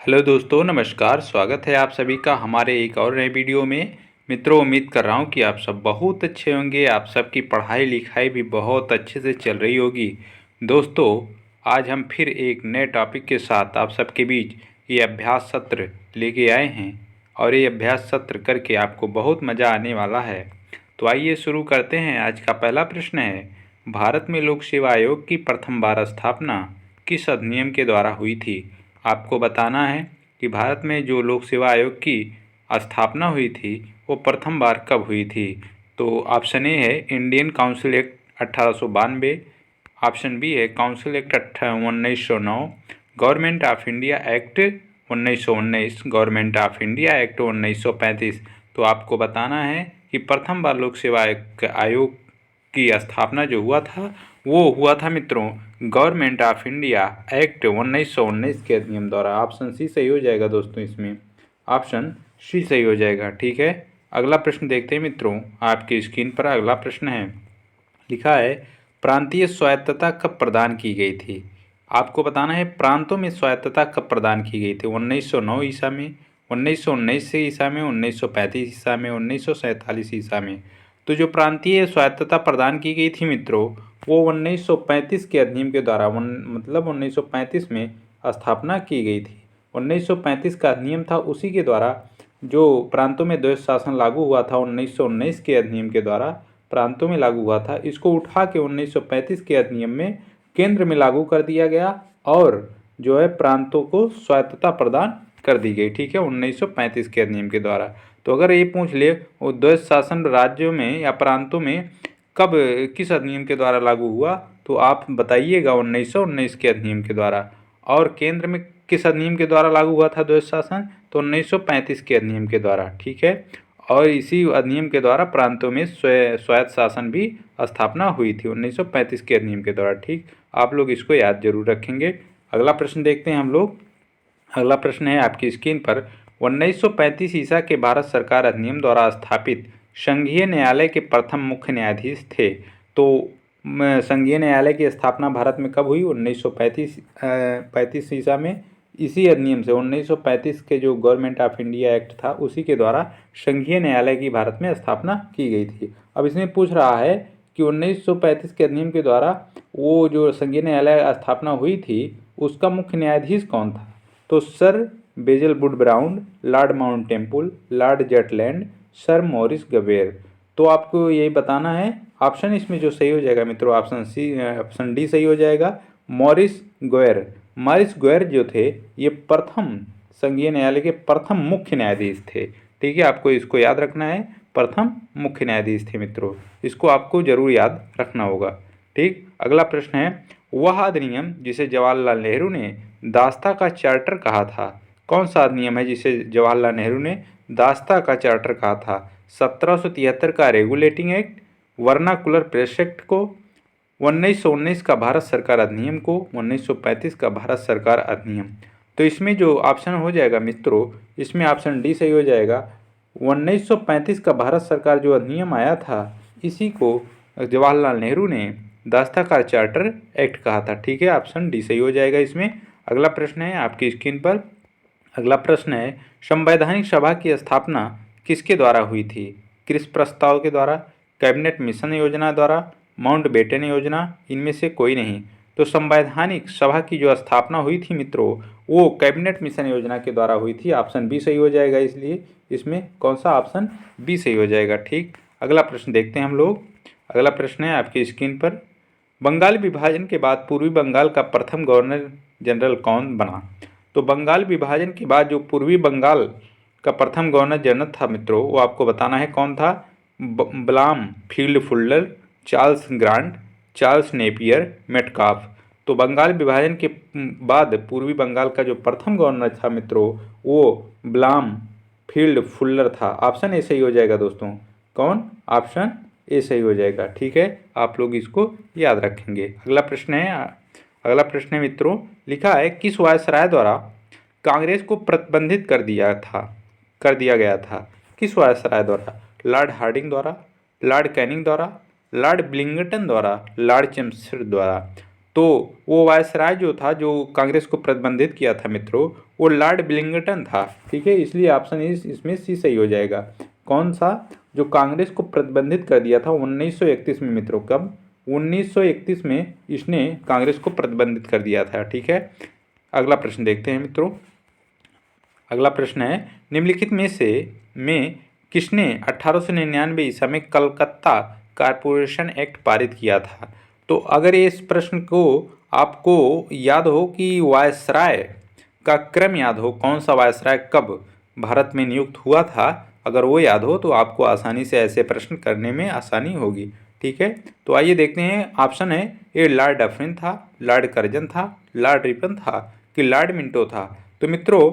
Hello दोस्तों, नमस्कार। स्वागत है आप सभी का हमारे एक और नए वीडियो में। मित्रों, उम्मीद कर रहा हूँ कि आप सब बहुत अच्छे होंगे। आप सबकी पढ़ाई लिखाई भी बहुत अच्छे से चल रही होगी। दोस्तों, आज हम फिर एक नए टॉपिक के साथ आप सबके बीच ये अभ्यास सत्र लेके आए हैं और ये अभ्यास सत्र करके आपको बहुत मज़ा आने वाला है। तो आइए शुरू करते हैं। आज का पहला प्रश्न है, भारत में लोक सेवा आयोग की प्रथम बार स्थापना किस अधिनियम के द्वारा हुई थी? आपको बताना है कि भारत में जो लोक सेवा आयोग की स्थापना हुई थी वो प्रथम बार कब हुई थी। तो ऑप्शन ए है Indian council act 1892, option B है council act 1909, government of India act 1919, government of India act 1935। तो आपको बताना है कि प्रथम बार लोक सेवा आयोग की स्थापना जो हुआ था वो हुआ था मित्रों गवर्नमेंट ऑफ इंडिया एक्ट 1919 के अधिनियम द्वारा। ऑप्शन सी सही हो जाएगा दोस्तों, इसमें ऑप्शन सी सही हो जाएगा। ठीक है, अगला प्रश्न देखते हैं मित्रों। आपकी स्क्रीन पर अगला प्रश्न है, लिखा है प्रांतीय स्वायत्तता कब प्रदान की गई थी? आपको बताना है प्रांतों में स्वायत्तता कब प्रदान की गई थी। 1909 ईसा में, 1919 ईसा में, 1935 ईसा में, 1947 ईसा में। तो जो प्रांतीय स्वायत्तता प्रदान की गई थी मित्रों वो 1935 के अधिनियम के द्वारा मतलब 1935 में स्थापना की गई थी। 1935 का अधिनियम था, उसी के द्वारा जो प्रांतों में द्वैध शासन लागू हुआ था 1919 के अधिनियम के द्वारा प्रांतों में लागू हुआ था, इसको उठा के 1935 के अधिनियम में केंद्र में लागू कर दिया गया और जो है प्रांतों को स्वायत्तता प्रदान कर दी गई। ठीक है, 1935 के अधिनियम के द्वारा। तो अगर ये पूछ ले वो द्वैध शासन राज्यों में या प्रांतों में कब किस अधिनियम के द्वारा लागू हुआ, तो आप बताइएगा 1919 के अधिनियम के द्वारा। और केंद्र में किस अधिनियम के द्वारा लागू हुआ था द्वैध शासन, तो 1935 के अधिनियम के द्वारा। ठीक है, और इसी अधिनियम के द्वारा प्रांतों में स्वायत्त शासन भी स्थापना हुई थी 1935 के अधिनियम के द्वारा। ठीक, आप लोग इसको याद जरूर रखेंगे। अगला प्रश्न देखते हैं हम लोग। अगला प्रश्न है आपकी स्क्रीन पर, 1935 ईसा के भारत सरकार अधिनियम द्वारा स्थापित संघीय न्यायालय के प्रथम मुख्य न्यायाधीश थे। तो संघीय न्यायालय की स्थापना भारत में कब हुई? 1935 ईसा में। इसी अधिनियम से 1935 के जो गवर्नमेंट ऑफ इंडिया एक्ट था उसी के द्वारा संघीय न्यायालय की भारत में स्थापना की गई थी। अब इसमें पूछ रहा है कि 1935 के अधिनियम के द्वारा वो जो संघीय न्यायालय स्थापना हुई थी उसका मुख्य न्यायाधीश कौन था? तो sir Basil Wood Brown, lord Mount Temple, lord Zetland, sir Maurice Gwyer. तो आपको यही बताना है। ऑप्शन इसमें जो सही हो जाएगा मित्रों ऑप्शन डी सही हो जाएगा, मॉरिस गोयर। मॉरिस गोयर जो थे ये प्रथम संघीय न्यायालय के प्रथम मुख्य न्यायाधीश थे। ठीक है, आपको इसको याद रखना है, प्रथम मुख्य न्यायाधीश थे मित्रों, इसको आपको जरूर याद रखना होगा। ठीक, अगला प्रश्न है, वह अधिनियम जिसे जवाहरलाल नेहरू ने दास्ता का चार्टर कहा था, कौन सा अधिनियम है जिसे जवाहरलाल नेहरू ने दास्ता का चार्टर कहा था? 1773 का regulating act, vernacular press act को, 1919 का भारत सरकार अधिनियम को, 1935 का भारत सरकार अधिनियम। तो इसमें जो ऑप्शन हो जाएगा मित्रों, इसमें ऑप्शन डी सही हो जाएगा। 1935 का भारत सरकार जो अधिनियम आया था इसी को जवाहरलाल नेहरू ने दास्ताकार चार्टर एक्ट कहा था। ठीक है, ऑप्शन डी सही हो जाएगा इसमें। अगला प्रश्न है आपकी स्क्रीन पर। अगला प्रश्न है, संवैधानिक सभा की स्थापना किसके द्वारा हुई थी? किस प्रस्ताव के द्वारा? कैबिनेट मिशन योजना द्वारा, माउंटबेटन योजना, इनमें से कोई नहीं। तो संवैधानिक सभा की जो स्थापना हुई थी मित्रों वो कैबिनेट मिशन योजना के द्वारा हुई थी। ऑप्शन बी सही हो जाएगा, इसलिए इसमें कौन सा ऑप्शन बी सही हो जाएगा। ठीक, अगला प्रश्न देखते हैं हम लोग। अगला प्रश्न है आपकी स्क्रीन पर, बंगाल विभाजन के बाद पूर्वी बंगाल का प्रथम गवर्नर जनरल कौन बना? तो बंगाल विभाजन के बाद जो पूर्वी बंगाल का प्रथम गवर्नर जनरल था मित्रों वो आपको बताना है कौन था। Bampfylde Fuller, Charles Grant, Charles Napier, Metcalfe. तो बंगाल विभाजन के बाद पूर्वी बंगाल का जो प्रथम गवर्नर था मित्रों वो ब्लाम फील्ड फुल्लर था। ऑप्शन ए सही हो जाएगा दोस्तों, कौन? ऑप्शन ए सही हो जाएगा। ठीक है, आप लोग इसको याद रखेंगे। अगला प्रश्न है मित्रों, लिखा है किस वायसराय द्वारा कांग्रेस को प्रतिबंधित कर दिया गया था? किस वायसराय द्वारा? लॉर्ड हार्डिंग द्वारा, लॉर्ड कैनिंग द्वारा, लॉर्ड ब्लिंगटन द्वारा, लॉर्ड चैम्बर्स द्वारा। तो वो वायसराय जो था, जो कांग्रेस को प्रतिबंधित किया था मित्रों, वो लॉर्ड विलिंगटन था। ठीक है, इसलिए ऑप्शन इसमें सी सही हो जाएगा। कौन सा? जो कांग्रेस को प्रतिबंधित कर दिया था 1931 में मित्रों। कब? 1931 में इसने कांग्रेस को प्रतिबंधित कर दिया था। ठीक है, अगला प्रश्न देखते हैं मित्रों। अगला प्रश्न है, निम्नलिखित में किसने 1899 ईसा में कलकत्ता कारपोरेशन एक्ट पारित किया था? तो अगर इस प्रश्न को आपको याद हो कि वायसराय का क्रम याद हो, कौन सा वायसराय कब भारत में नियुक्त हुआ था, अगर वो याद हो तो आपको आसानी से ऐसे प्रश्न करने में आसानी होगी। ठीक है, तो आइए देखते हैं। ऑप्शन है ए लॉर्ड डफरिन था, लॉर्ड कर्जन था, लॉर्ड रिपन था कि लॉर्ड मिंटो था। तो मित्रों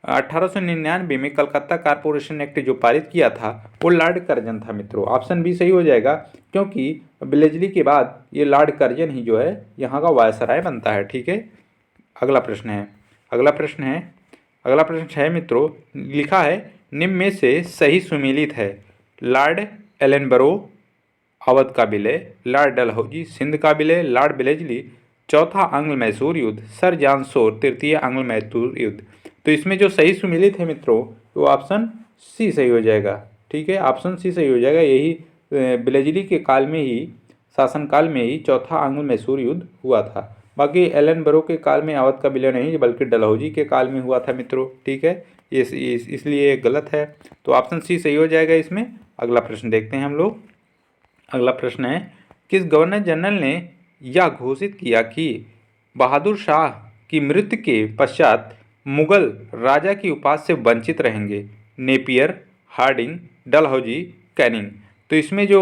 1899 में कलकत्ता कारपोरेशन एक्ट जो पारित किया था वो लॉर्ड कर्जन था मित्रों। ऑप्शन बी सही हो जाएगा, क्योंकि बिलेजली के बाद ये लॉर्ड कर्जन ही जो है यहाँ का वायसराय बनता है। ठीक है, अगला प्रश्न है। अगला प्रश्न है मित्रों, लिखा है निम्न में से सही सुमेलित है। लॉर्ड एलनबरो अवध का विलय, लॉर्ड डलहौजी सिंध का विलय, लॉर्ड बिलेजली चौथा आंग्ल मैसूर युद्ध, सर जॉन शोर तृतीय आंग्ल मैसूर युद्ध। तो इसमें जो सही सुमेलित है मित्रों वो ऑप्शन सी सही हो जाएगा। ठीक है, ऑप्शन सी सही हो जाएगा। यही बिलेजली के काल में ही, शासनकाल में ही चौथा आंग्ल मैसूर युद्ध हुआ था। बाकी एलनबरो के काल में अवध का विलय नहीं, बल्कि डलहौजी के काल में हुआ था मित्रों। ठीक है, इसलिए गलत है, तो ऑप्शन सी सही हो जाएगा इसमें। अगला प्रश्न देखते हैं हम लोग। अगला प्रश्न है, किस गवर्नर जनरल ने यह घोषित किया कि बहादुर शाह की मृत्यु के पश्चात मुगल राजा की उपाधि से वंचित रहेंगे? Napier, Hardinge, Dalhousie, Canning. तो इसमें जो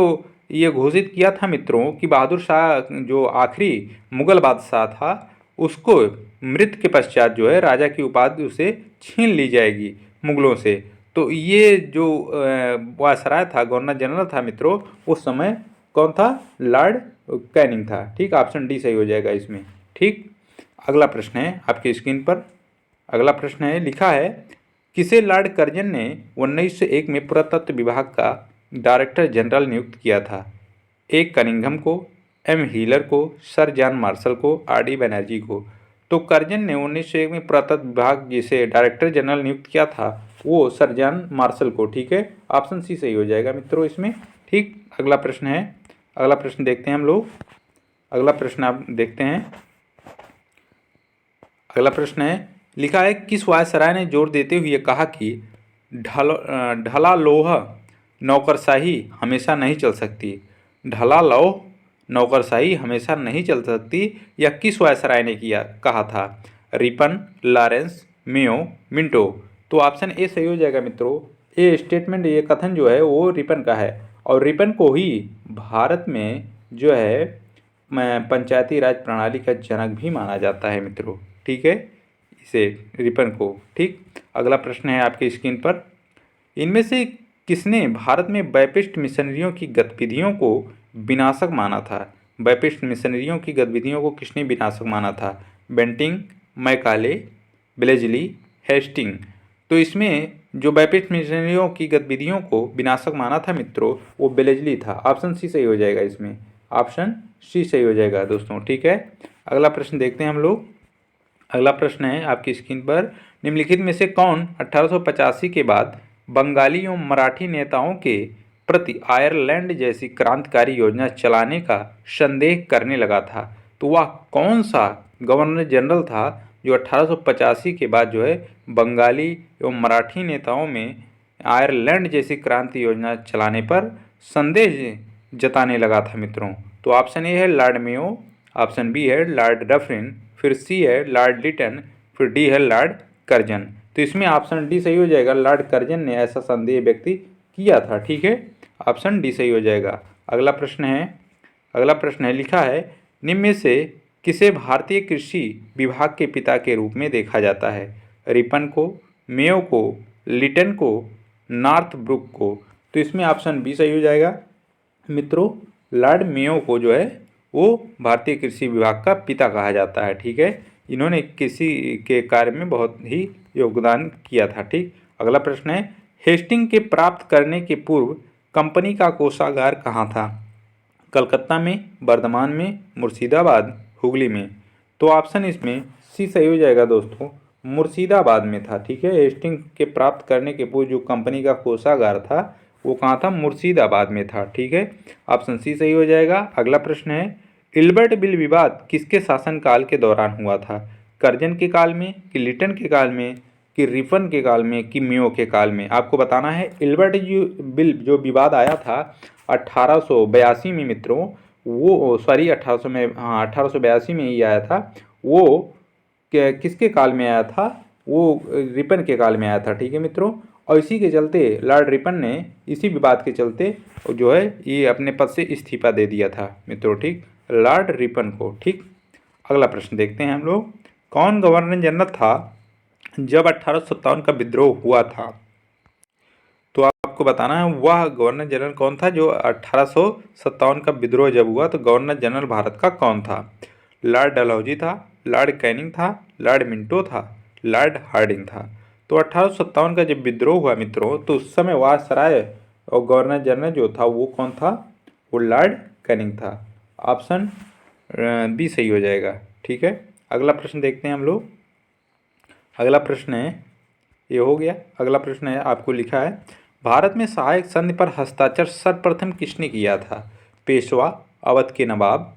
ये घोषित किया था मित्रों कि बहादुर शाह जो आखिरी मुगल बादशाह था उसको मृत्यु के पश्चात जो है राजा की उपाधि उसे छीन ली जाएगी मुगलों से। तो ये जो वायसराय था, गवर्नर जनरल था मित्रों, उस समय कौन था? लॉर्ड कैनिंग था। ठीक, ऑप्शन डी सही हो जाएगा इसमें। ठीक, अगला प्रश्न है आपकी स्क्रीन पर। अगला प्रश्न है, लिखा है किसे लॉर्ड कर्जन ने 1901 में पुरातत्व विभाग का डायरेक्टर जनरल नियुक्त किया था? ए कनिंघम को, एम हीलर को, सर जॉन मार्शल को, आर डी बनर्जी को। तो कर्जन ने 1901 में पुरातत्व विभाग जिसे डायरेक्टर जनरल नियुक्त किया था वो सर जॉन मार्शल को। ठीक है, ऑप्शन सी सही हो जाएगा मित्रों इसमें। ठीक, अगला प्रश्न है। अगला प्रश्न देखते हैं हम लोग। अगला प्रश्न आप देखते हैं। अगला प्रश्न है, लिखा है किस वायसराय ने जोर देते हुए कहा कि ढला लोह नौकरशाही हमेशा नहीं चल सकती? ढला लोह नौकरशाही हमेशा नहीं चल सकती, यह किस वायसराय ने कहा था? Ripon, Lawrence, Mayo, Minto. तो ऑप्शन ए सही हो जाएगा मित्रों। ये स्टेटमेंट, ये कथन जो है वो रिपन का है, और रिपन को ही भारत में जो है पंचायती राज प्रणाली का जनक भी माना जाता है मित्रों। ठीक है, इसे रिपन को। ठीक, अगला प्रश्न है आपकी स्क्रीन पर। इनमें से किसने भारत में बैपिस्ट मिशनरियों की गतिविधियों को विनाशक माना था? बैपिस्ट मिशनरियों की गतिविधियों को किसने विनाशक माना था? Bentinck, Macaulay, Wellesley, Hastings. तो इसमें जो बैपिस्ट मिशनरियों की गतिविधियों को विनाशक माना था मित्रों वो ब्लेजली था। ऑप्शन सी सही हो जाएगा इसमें। ऑप्शन सी सही हो जाएगा दोस्तों। ठीक है, अगला प्रश्न देखते हैं हम लोग। अगला प्रश्न है आपकी स्क्रीन पर, निम्नलिखित में से कौन 1885 के बाद बंगाली एवं मराठी नेताओं के प्रति आयरलैंड जैसी क्रांतिकारी योजना चलाने का संदेह करने लगा था? तो वह कौन सा गवर्नर जनरल था जो 1885 के बाद जो है बंगाली एवं मराठी नेताओं में आयरलैंड जैसी क्रांति योजना चलाने पर संदेह जताने लगा था मित्रों? तो ऑप्शन ए है लॉर्ड मेयो, ऑप्शन बी है लॉर्ड डफरिन, फिर सी है लॉर्ड लिटन, फिर डी है लॉर्ड कर्जन। तो इसमें ऑप्शन डी सही हो जाएगा। लॉर्ड कर्जन ने ऐसा संदेह व्यक्ति किया था। ठीक है, ऑप्शन डी सही हो जाएगा। अगला प्रश्न है, लिखा है निम्न में से किसे भारतीय कृषि विभाग के पिता के रूप में देखा जाता है? रिपन को, मेयो को, लिटन को, नॉर्थ ब्रुक को। तो इसमें ऑप्शन बी सही हो जाएगा मित्रों। लॉर्ड मेयो को जो है वो भारतीय कृषि विभाग का पिता कहा जाता है। ठीक है, इन्होंने कृषि के कार्य में बहुत ही योगदान किया था। ठीक, अगला प्रश्न है, हेस्टिंग के प्राप्त करने के पूर्व कंपनी का कोषागार कहाँ था? कलकत्ता में, बर्धमान में, मुर्शिदाबाद, हुगली में। तो ऑप्शन इसमें सी सही हो जाएगा दोस्तों, मुर्शिदाबाद में था। ठीक है, हेस्टिंग के प्राप्त करने के पूर्व जो कंपनी का कोषागार था वो कहाँ था, मुर्शिदाबाद में था। ठीक है, ऑप्शन सी सही हो जाएगा। अगला प्रश्न है, इल्बर्ट बिल विवाद किसके शासनकाल के दौरान हुआ था? कर्जन के काल में, कि लिटन के काल में, कि रिपन के काल में, कि मेयो के काल में? आपको बताना है। इल्बर्ट बिल जो विवाद आया था 1882 में मित्रों, वो सॉरी 1800 में, हाँ 1882 में ही आया था। वो किसके काल में आया था? वो रिपन के काल में आया था। ठीक है मित्रों, और इसी के चलते लॉर्ड रिपन ने इसी विवाद के चलते जो है ये अपने पद से इस्तीफा दे दिया था मित्रों। ठीक, लॉर्ड रिपन को। ठीक, अगला प्रश्न देखते हैं हम लोग, कौन गवर्नर जनरल था जब 1857 का विद्रोह हुआ था? तो आपको बताना है वह गवर्नर जनरल कौन था जो 1857 का विद्रोह जब हुआ तो गवर्नर जनरल भारत का कौन था? लॉर्ड डलहौजी था, लॉर्ड कैनिंग था, लॉर्ड मिंटो था, लॉर्ड हार्डिंग था? तो 1857 का जब विद्रोह हुआ मित्रों तो उस समय वायसराय और गवर्नर जनरल जो था वो कौन था? वो लॉर्ड कैनिंग था। ऑप्शन बी सही हो जाएगा। ठीक है, अगला प्रश्न देखते हैं हम लोग। अगला प्रश्न है, ये हो गया। अगला प्रश्न है, आपको लिखा है, भारत में सहायक संधि पर हस्ताक्षर सर्वप्रथम किसने किया था? पेशवा, अवध के नवाब,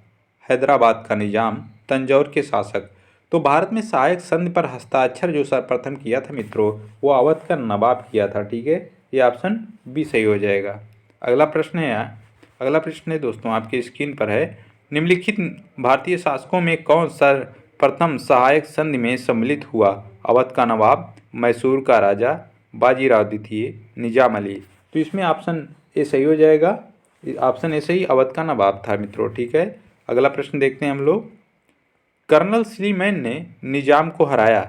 हैदराबाद का निजाम, तंजौर के शासक? तो भारत में सहायक संधि पर हस्ताक्षर जो सर्वप्रथम किया था मित्रों वो अवध का नवाब किया था। ठीक है, ये ऑप्शन बी सही हो जाएगा। अगला प्रश्न है, अगला प्रश्न है दोस्तों आपकी स्क्रीन पर है, निम्नलिखित भारतीय शासकों में कौन सर्वप्रथम सहायक संधि में सम्मिलित हुआ? अवध का नवाब, मैसूर का राजा, बाजीराव द्वितीय, निजाम अली? तो इसमें ऑप्शन ए सही हो जाएगा। ऑप्शन ए सही, अवध का नवाब था मित्रों। ठीक है, अगला प्रश्न देखते हैं हम लोग, कर्नल स्लीमैन ने निजाम को हराया,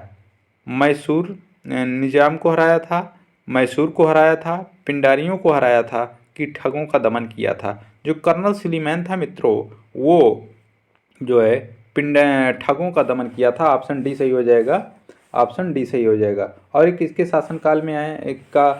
मैसूर निजाम को हराया था, मैसूर को हराया था, पिंडारियों को हराया था, कि ठगों का दमन किया था? जो कर्नल स्लीमैन था मित्रों वो जो है ठगों का दमन किया था। ऑप्शन डी सही हो जाएगा। ऑप्शन डी सही हो जाएगा। और ये किसके शासनकाल में आया एक का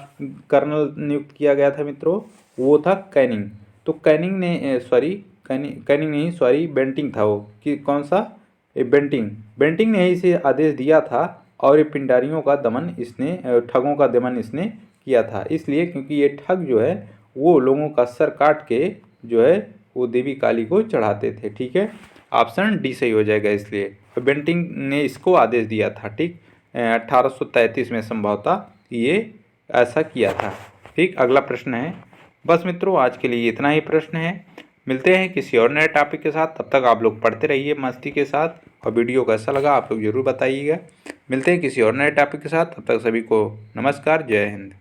कर्नल नियुक्त किया गया था मित्रों? वो था कैनिंग। तो कैनिंग ने सॉरी कैनिंग नहीं सॉरी बेंटिंग था वो, कि कौन सा? ये बेंटिंग ने इसे आदेश दिया था और ये पिंडारियों का दमन इसने ठगों का दमन इसने किया था। इसलिए क्योंकि ये ठग जो है वो लोगों का सर काट के जो है वो देवी काली को चढ़ाते थे। ठीक है, ऑप्शन डी सही हो जाएगा। इसलिए बेंटिंग ने इसको आदेश दिया था। ठीक, 1833 में संभवतः ये ऐसा किया था। ठीक, अगला प्रश्न है, बस मित्रों आज के लिए इतना ही प्रश्न है। मिलते हैं किसी और नए टॉपिक के साथ, तब तक आप लोग पढ़ते रहिए मस्ती के साथ, और वीडियो कैसा लगा आप लोग ज़रूर बताइएगा। मिलते हैं किसी और नए टॉपिक के साथ, तब तक सभी को नमस्कार, जय हिंद।